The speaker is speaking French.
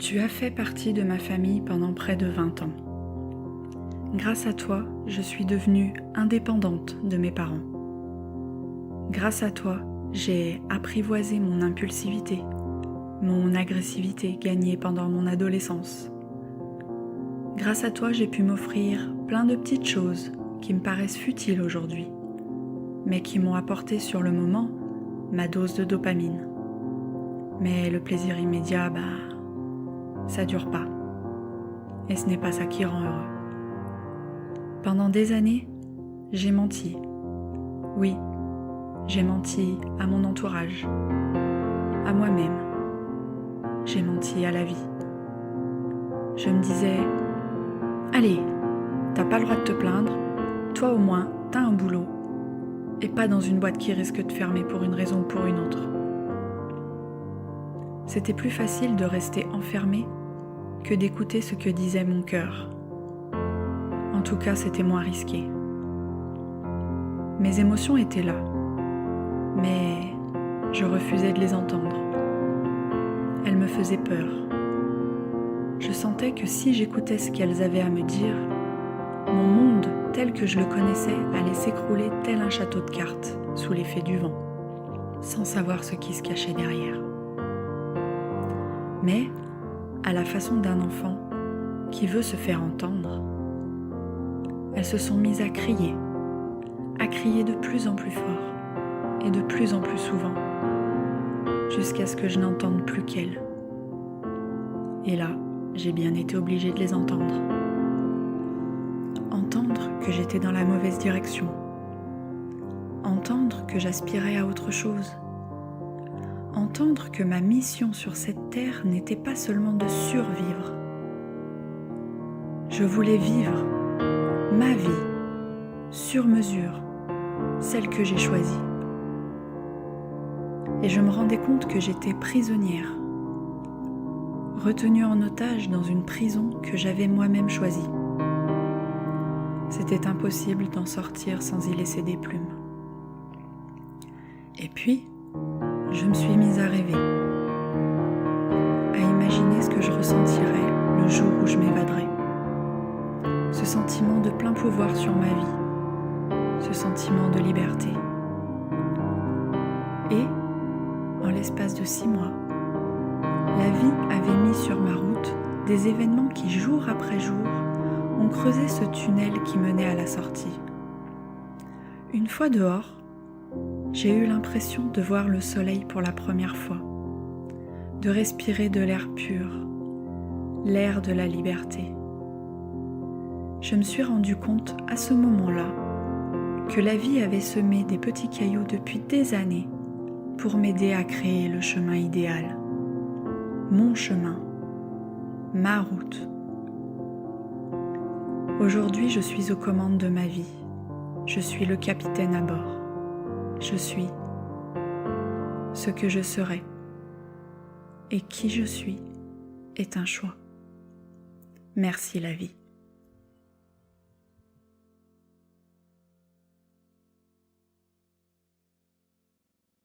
Tu as fait partie de ma famille pendant près de 20 ans. Grâce à toi, je suis devenue indépendante de mes parents. Grâce à toi, j'ai apprivoisé mon impulsivité, mon agressivité gagnée pendant mon adolescence. Grâce à toi, j'ai pu m'offrir plein de petites choses qui me paraissent futiles aujourd'hui, mais qui m'ont apporté sur le moment ma dose de dopamine. Mais le plaisir immédiat, ça dure pas. Et ce n'est pas ça qui rend heureux. Pendant des années, j'ai menti. Oui, j'ai menti à mon entourage, à moi-même. J'ai menti à la vie. Je me disais, allez, t'as pas le droit de te plaindre, toi au moins, t'as un boulot, et pas dans une boîte qui risque de fermer pour une raison ou pour une autre. C'était plus facile de rester enfermé que d'écouter ce que disait mon cœur. En tout cas, c'était moins risqué. Mes émotions étaient là, mais je refusais de les entendre. Elles me faisaient peur. Je sentais que si j'écoutais ce qu'elles avaient à me dire, mon monde tel que je le connaissais allait s'écrouler tel un château de cartes sous l'effet du vent, sans savoir ce qui se cachait derrière. Mais, à la façon d'un enfant qui veut se faire entendre, elles se sont mises à crier de plus en plus fort et de plus en plus souvent, jusqu'à ce que je n'entende plus qu'elles. Et là, j'ai bien été obligée de les entendre. Entendre que j'étais dans la mauvaise direction. Entendre que j'aspirais à autre chose. Entendre que ma mission sur cette terre n'était pas seulement de survivre. Je voulais vivre ma vie, sur mesure, celle que j'ai choisie. Et je me rendais compte que j'étais prisonnière, retenue en otage dans une prison que j'avais moi-même choisie. C'était impossible d'en sortir sans y laisser des plumes. Et puis, je me suis mise à rêver, à imaginer ce que je ressentirais le jour où je m'évaderais. Ce sentiment de plein pouvoir sur ma vie, ce sentiment de liberté. Et, en l'espace de 6 mois, la vie avait mis sur ma route des événements qui, jour après jour, ont creusé ce tunnel qui menait à la sortie. Une fois dehors, j'ai eu l'impression de voir le soleil pour la première fois, de respirer de l'air pur, l'air de la liberté. Je me suis rendu compte à ce moment-là que la vie avait semé des petits cailloux depuis des années pour m'aider à créer le chemin idéal, mon chemin, ma route. Aujourd'hui, je suis aux commandes de ma vie. Je suis le capitaine à bord. Je suis ce que je serai. Et qui je suis est un choix. Merci la vie.